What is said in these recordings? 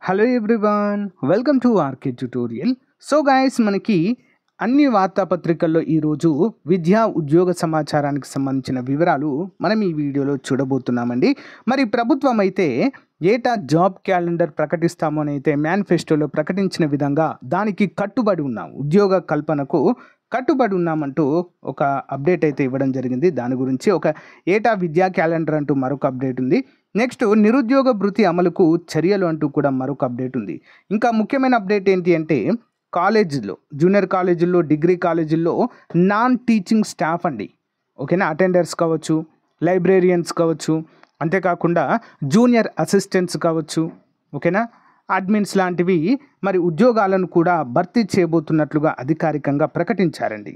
Hello everyone, welcome to RK tutorial. So guys, మనకి అన్ని వార్తాపత్రికల్లో ఈరోజు విద్యా ఉద్యోగ సమాచారానికి సంబంధించిన వివరాలు మనం ఈ వీడియోలో చూడబోతున్నామండి. మరి ప్రభుత్వం అయితే ఏటా జాబ్ క్యాలెండర్ ప్రకటిస్తాము అని అయితే మేనిఫెస్టోలో ప్రకటించిన విధంగా దానికి కట్టుబడి ఉన్నాం, ఉద్యోగ కల్పనకు కట్టుబడి ఉన్నామంటూ ఒక అప్డేట్ అయితే ఇవ్వడం జరిగింది. దాని గురించి ఒక ఏటా విద్యా క్యాలెండర్ అంటూ మరొక అప్డేట్ ఉంది. నెక్స్ట్ నిరుద్యోగ భృతి అమలుకు చర్యలు అంటూ కూడా మరొక అప్డేట్ ఉంది. ఇంకా ముఖ్యమైన అప్డేట్ ఏంటి అంటే కాలేజీలో, జూనియర్ కాలేజీల్లో, డిగ్రీ కాలేజీల్లో నాన్ టీచింగ్ స్టాఫ్ అండి, ఓకేనా, అటెండర్స్ కావచ్చు, లైబ్రేరియన్స్ కావచ్చు, అంతేకాకుండా జూనియర్ అసిస్టెంట్స్ కావచ్చు, ఓకేనా, అడ్మిన్స్ లాంటివి మరి ఉద్యోగాలను కూడా భర్తీ చేయబోతున్నట్లుగా అధికారికంగా ప్రకటించారండి.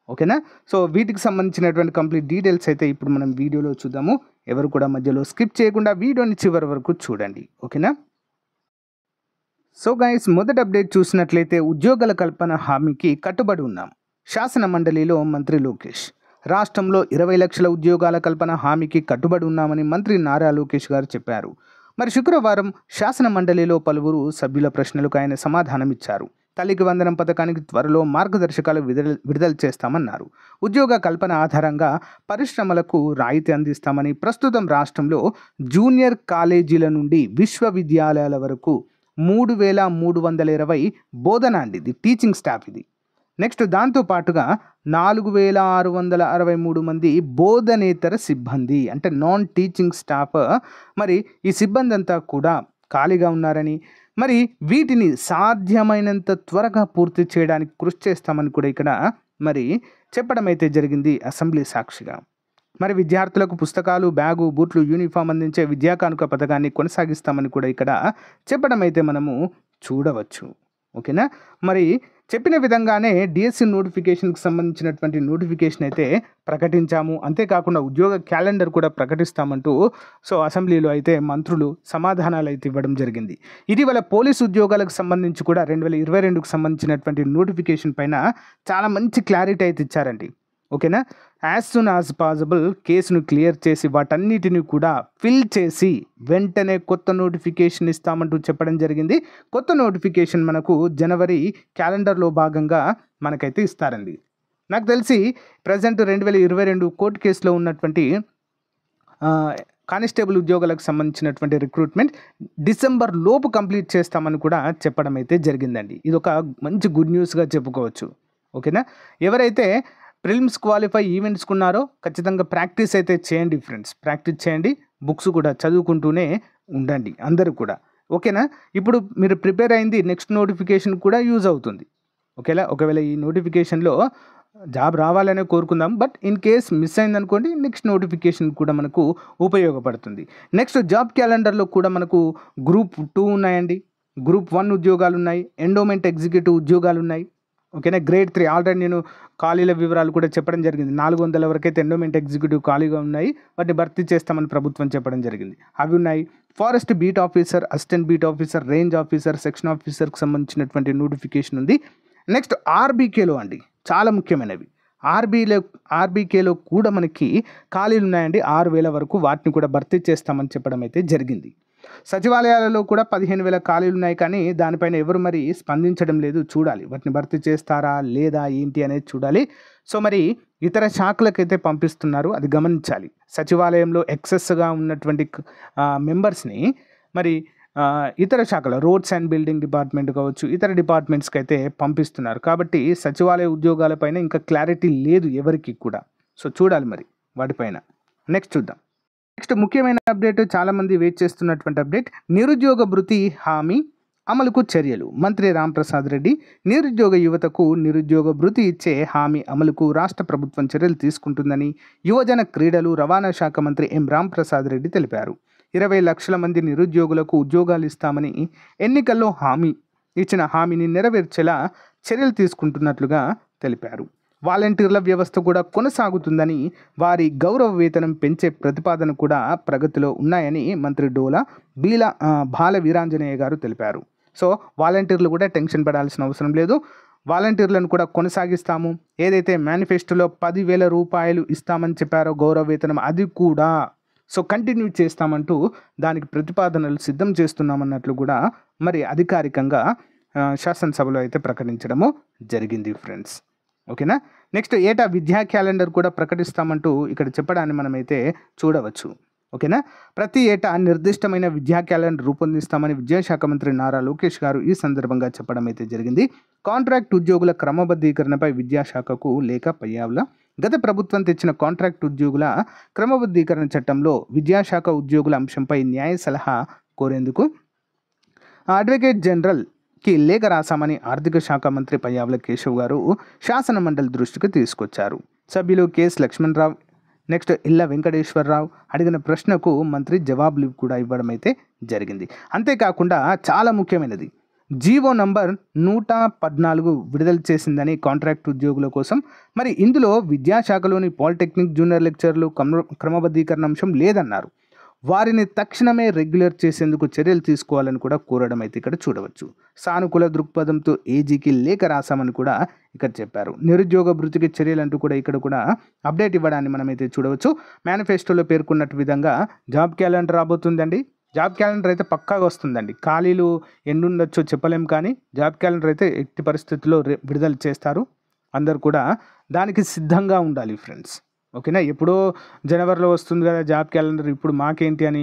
ఓకేనా. సో వీటికి సంబంధించినటువంటి కంప్లీట్ డీటెయిల్స్ అయితే ఇప్పుడు మనం వీడియోలో చూద్దాము. ఎవరు కూడా మధ్యలో స్కిప్ చేయకుండా వీడియోని చివరి వరకు చూడండి, ఓకేనా. సో గైస్, మొదటి అప్డేట్ చూసినట్లయితే ఉద్యోగాల కల్పన హామీకి కట్టుబడి ఉన్నాం. శాసన మండలిలో మంత్రి లోకేష్ రాష్ట్రంలో 20 లక్షల ఉద్యోగాల కల్పన హామీకి కట్టుబడి ఉన్నామని మంత్రి నారా లోకేష్ గారు చెప్పారు. మరి శుక్రవారం శాసన మండలిలో పలువురు సభ్యుల ప్రశ్నలకు ఆయన సమాధానమిచ్చారు. తల్లికి వందనం పథకానికి త్వరలో మార్గదర్శకాలు విడుదల చేస్తామన్నారు. ఉద్యోగ కల్పన ఆధారంగా పరిశ్రమలకు రాయితీ అందిస్తామని, ప్రస్తుతం రాష్ట్రంలో జూనియర్ కాలేజీల నుండి విశ్వవిద్యాలయాల వరకు 3,320 బోధన అండి, ఇది టీచింగ్ స్టాఫ్ ఇది. నెక్స్ట్ దాంతోపాటుగా 4,663 మంది బోధనేతర సిబ్బంది, అంటే నాన్ టీచింగ్ స్టాఫ్. మరి ఈ సిబ్బంది అంతా కూడా ఖాళీగా ఉన్నారని, మరి వీటిని సాధ్యమైనంత త్వరగా పూర్తి చేయడానికి కృషి చేస్తామని కూడా ఇక్కడ మరి చెప్పడం అయితే జరిగింది అసెంబ్లీ సాక్షిగా. మరి విద్యార్థులకు పుస్తకాలు, బ్యాగు, బూట్లు, యూనిఫామ్ అందించే విద్యా కానుక పథకాన్ని కొనసాగిస్తామని కూడా ఇక్కడ చెప్పడం అయితే మనము చూడవచ్చు, ఓకేనా. మరి చెప్పిన విధంగానే డిఎస్సి నోటిఫికేషన్కి సంబంధించినటువంటి నోటిఫికేషన్ అయితే ప్రకటించాము. అంతేకాకుండా ఉద్యోగ క్యాలెండర్ కూడా ప్రకటిస్తామంటూ అసెంబ్లీలో అయితే మంత్రులు సమాధానాలు అయితే ఇవ్వడం జరిగింది. ఇటీవల పోలీసు ఉద్యోగాలకు సంబంధించి కూడా 2022కు సంబంధించినటువంటి నోటిఫికేషన్ పైన చాలా మంచి క్లారిటీ అయితే ఇచ్చారండి, ఓకేనా. యాజ్ సూన్ యాజ్ పాసిబుల్ కేసును క్లియర్ చేసి వాటన్నిటిని కూడా ఫిల్ చేసి వెంటనే కొత్త నోటిఫికేషన్ ఇస్తామంటూ చెప్పడం జరిగింది. కొత్త నోటిఫికేషన్ మనకు జనవరి క్యాలెండర్లో భాగంగా మనకైతే ఇస్తారండి. నాకు తెలిసి ప్రజెంట్ 2022 కోర్టు కేసులో ఉన్నటువంటి కానిస్టేబుల్ ఉద్యోగాలకు సంబంధించినటువంటి రిక్రూట్మెంట్ డిసెంబర్ లోపు కంప్లీట్ చేస్తామని కూడా చెప్పడం అయితే జరిగిందండి. ఇది ఒక మంచి గుడ్ న్యూస్గా చెప్పుకోవచ్చు, ఓకేనా. ఎవరైతే ప్రిలిమ్స్ క్వాలిఫై ఈవెంట్స్కున్నారో ఖచ్చితంగా ప్రాక్టీస్ అయితే చేయండి ఫ్రెండ్స్, ప్రాక్టీస్ చేయండి, బుక్స్ కూడా చదువుకుంటూనే ఉండండి అందరూ కూడా, ఓకేనా. ఇప్పుడు మీరు ప్రిపేర్ అయింది నెక్స్ట్ నోటిఫికేషన్ కూడా యూజ్ అవుతుంది, ఓకేలా. ఒకవేళ ఈ నోటిఫికేషన్లో జాబ్ రావాలనే కోరుకుందాం, బట్ ఇన్ కేస్ మిస్ అయిందనుకోండి నెక్స్ట్ నోటిఫికేషన్ కూడా మనకు ఉపయోగపడుతుంది. నెక్స్ట్ జాబ్ క్యాలెండర్లో కూడా మనకు గ్రూప్ 2 ఉన్నాయండి, గ్రూప్ 1 ఉద్యోగాలు ఉన్నాయి, ఎండోమెంట్ ఎగ్జిక్యూటివ్ ఉద్యోగాలు ఉన్నాయి, ఓకేనా. గ్రేడ్ 3 ఆల్రెడీ నేను ఖాళీల వివరాలు కూడా చెప్పడం జరిగింది. 400 వరకు అయితే ఎండోమెంట్ ఎగ్జిక్యూటివ్ ఖాళీగా ఉన్నాయి, వాటిని భర్తీ చేస్తామని ప్రభుత్వం చెప్పడం జరిగింది. అవి ఉన్నాయి. Forest beat officer, assistant beat officer, range officer, section ఆఫీసర్కి సంబంధించినటువంటి నోటిఫికేషన్ ఉంది. నెక్స్ట్ ఆర్బీకేలో అండి, చాలా ముఖ్యమైనవి. ఆర్బీకేలో కూడా మనకి ఖాళీలు ఉన్నాయండి, 6,000 వరకు, వాటిని కూడా భర్తీ చేస్తామని చెప్పడం అయితే జరిగింది. సచివాలయాలలో కూడా 15,000 ఖాళీలు ఉన్నాయి, కానీ దానిపైన ఎవరు మరి స్పందించడం లేదు. చూడాలి వాటిని భర్తీ చేస్తారా లేదా ఏంటి అనేది చూడాలి. సో మరి ఇతర శాఖలకైతే పంపిస్తున్నారు, అది గమనించాలి. సచివాలయంలో ఎక్సెస్గా ఉన్నటువంటి మెంబర్స్ని మరి ఇతర శాఖల రోడ్స్ అండ్ బిల్డింగ్ డిపార్ట్మెంట్ కావచ్చు, ఇతర డిపార్ట్మెంట్స్కి అయితే పంపిస్తున్నారు. కాబట్టి సచివాలయ ఉద్యోగాలపైన ఇంకా క్లారిటీ లేదు ఎవరికి కూడా. సో చూడాలి మరి వాటిపైన. నెక్స్ట్ చూద్దాం. నెక్స్ట్ ముఖ్యమైన అప్డేట్, చాలామంది వెయిట్ చేస్తున్నటువంటి అప్డేట్, నిరుద్యోగ భృతి హామీ అమలుకు చర్యలు. మంత్రి రాంప్రసాద్ రెడ్డి నిరుద్యోగ యువతకు నిరుద్యోగ భృతి ఇచ్చే హామీ అమలుకు రాష్ట్ర ప్రభుత్వం చర్యలు తీసుకుంటుందని యువజన క్రీడలు రవాణా శాఖ మంత్రి ఎం రాంప్రసాద్ రెడ్డి తెలిపారు. 20 లక్షల మంది నిరుద్యోగులకు ఉద్యోగాలు ఇస్తామని ఎన్నికల్లో ఇచ్చిన హామీని నెరవేర్చేలా చర్యలు తీసుకుంటున్నట్లుగా తెలిపారు. వాలంటీర్ల వ్యవస్థ కూడా కొనసాగుతుందని, వారి గౌరవ వేతనం పెంచే ప్రతిపాదన కూడా ప్రగతిలో ఉన్నాయని మంత్రి డోలా బాల వీరాంజనేయ గారు తెలిపారు. సో వాలంటీర్లు కూడా టెన్షన్ పడాల్సిన అవసరం లేదు, వాలంటీర్లను కూడా కొనసాగిస్తాము. ఏదైతే మేనిఫెస్టోలో 10,000 రూపాయలు ఇస్తామని చెప్పారో గౌరవ వేతనం, అది కూడా సో కంటిన్యూ చేస్తామంటూ దానికి ప్రతిపాదనలు సిద్ధం చేస్తున్నామన్నట్లు కూడా మరి అధికారికంగా శాసనసభలో అయితే ప్రకటించడము జరిగింది ఫ్రెండ్స్. ఓకేనా. నెక్స్ట్ ఏటా విద్యా క్యాలెండర్ కూడా ప్రకటిస్తామంటూ ఇక్కడ చెప్పడాన్ని మనమైతే చూడవచ్చు. ఓకేనా. ప్రతి ఏటా నిర్దిష్టమైన విద్యా క్యాలెండర్ రూపొందిస్తామని విద్యాశాఖ మంత్రి నారా లోకేష్ గారు ఈ సందర్భంగా చెప్పడం అయితే జరిగింది. కాంట్రాక్ట్ ఉద్యోగుల క్రమబద్ధీకరణపై విద్యాశాఖకు లేఖ పయ్యావుల గత ప్రభుత్వం తెచ్చిన కాంట్రాక్ట్ ఉద్యోగుల క్రమబద్ధీకరణ చట్టంలో విద్యాశాఖ ఉద్యోగుల అంశంపై న్యాయ సలహా కోరేందుకు అడ్వకేట్ జనరల్కి లేఖ రాశామని ఆర్థిక శాఖ మంత్రి పయ్యావుల కేశవ్ గారు శాసన మండలి దృష్టికి తీసుకొచ్చారు. సభ్యులు కెఎస్ లక్ష్మణరావు, నెక్స్ట్ ఇళ్ళ వెంకటేశ్వరరావు అడిగిన ప్రశ్నకు మంత్రి జవాబులు కూడా ఇవ్వడం అయితే జరిగింది. అంతేకాకుండా చాలా ముఖ్యమైనది, జీవో నంబర్ 114 విడుదల చేసిందని కాంట్రాక్ట్ ఉద్యోగుల కోసం. మరి ఇందులో విద్యాశాఖలోని పాలిటెక్నిక్ జూనియర్ లెక్చర్లు క్రమబద్ధీకరణ అంశం లేదన్నారు. వారిని తక్షణమే రెగ్యులర్ చేసేందుకు చర్యలు తీసుకోవాలని కూడా కోరడం అయితే ఇక్కడ చూడవచ్చు. సానుకూల దృక్పథంతో ఏజీకి లేఖ రాశామని కూడా ఇక్కడ చెప్పారు. నిరుద్యోగ భృతికి చర్యలు అంటూ కూడా ఇక్కడ కూడా అప్డేట్ ఇవ్వడాన్ని మనమైతే చూడవచ్చు. మేనిఫెస్టోలో పేర్కొన్నట్టు విధంగా జాబ్ క్యాలెండర్ రాబోతుందండి. జాబ్ క్యాలెండర్ అయితే పక్కాగా వస్తుందండి. ఖాళీలు ఎన్నుండొచ్చో చెప్పలేం, కానీ జాబ్ క్యాలెండర్ అయితే ఎట్టి పరిస్థితుల్లో విడుదల చేస్తారు. అందరు కూడా దానికి సిద్ధంగా ఉండాలి ఫ్రెండ్స్. ఓకేనా. ఎప్పుడో జనవరిలో వస్తుంది కదా జాబ్ క్యాలెండర్, ఇప్పుడు మాకేంటి అని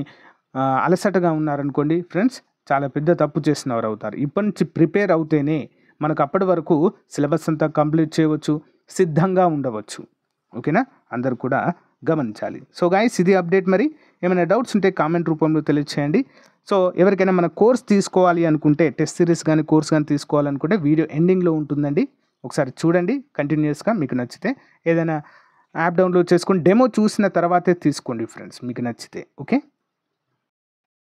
అలసటగా ఉన్నారనుకోండి ఫ్రెండ్స్, చాలా పెద్ద తప్పు చేసినవారు అవుతారు. ఇప్పటి నుంచి ప్రిపేర్ అవుతేనే మనకు అప్పటి వరకు సిలబస్ అంతా కంప్లీట్ చేయవచ్చు, సిద్ధంగా ఉండవచ్చు. ఓకేనా. అందరు కూడా గమనించాలి. సో గైస్, ఇది అప్డేట్. మరి ఏమైనా డౌట్స్ ఉంటే కామెంట్ రూపంలో తెలియచేయండి. సో ఎవరికైనా మన కోర్స్ తీసుకోవాలి అనుకుంటే, టెస్ట్ సిరీస్ కానీ కోర్స్ కానీ తీసుకోవాలనుకుంటే వీడియో ఎండింగ్లో ఉంటుందండి, ఒకసారి చూడండి కంటిన్యూస్గా. మీకు నచ్చితే ఏదైనా యాప్ డౌన్లోడ్ చేసుకొని డెమో చూసిన తర్వాతే తీసుకోండి ఫ్రెండ్స్, మీకు నచ్చితే. ఓకే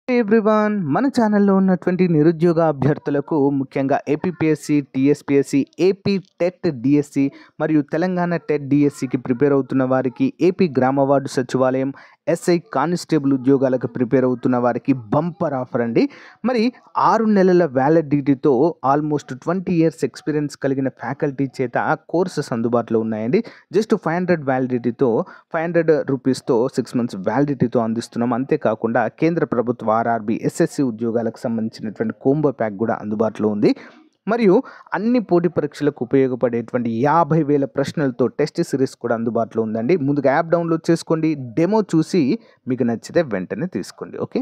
ఎవ్రీవన్, మన ఛానల్లో ఉన్నటువంటి నిరుద్యోగ అభ్యర్థులకు ముఖ్యంగా APPSC, TSPSC, AP TET DSC మరియు తెలంగాణ టెట్ డిఎస్సికి ప్రిపేర్ అవుతున్న వారికి, ఏపీ గ్రామ వార్డు సచివాలయం, ఎస్ఐ కానిస్టేబుల్ ఉద్యోగాలకు ప్రిపేర్ అవుతున్న వారికి బంపర్ ఆఫర్ అండి. మరి 6 నెలల వ్యాలిడిటీతో ఆల్మోస్ట్ 20 years ఎక్స్పీరియన్స్ కలిగిన ఫ్యాకల్టీ చేత కోర్సెస్ అందుబాటులో ఉన్నాయండి. జస్ట్ 500 వ్యాలిడిటీతో 500 రూపీస్తో 6 months వ్యాలిడిటీతో అందిస్తున్నాం. అంతేకాకుండా కేంద్ర ప్రభుత్వ ఆర్ఆర్బి, ఎస్ఎస్సి ఉద్యోగాలకు సంబంధించినటువంటి కోంబో ప్యాక్ కూడా అందుబాటులో ఉంది. మరియు అన్ని పోటీ పరీక్షలకు ఉపయోగపడేటువంటి 50,000 ప్రశ్నలతో టెస్ట్ సిరీస్ కూడా అందుబాటులో ఉందండి. ముందుగా యాప్ డౌన్లోడ్ చేసుకోండి, డెమో చూసి మీకు నచ్చితే వెంటనే తీసుకోండి. ఓకే.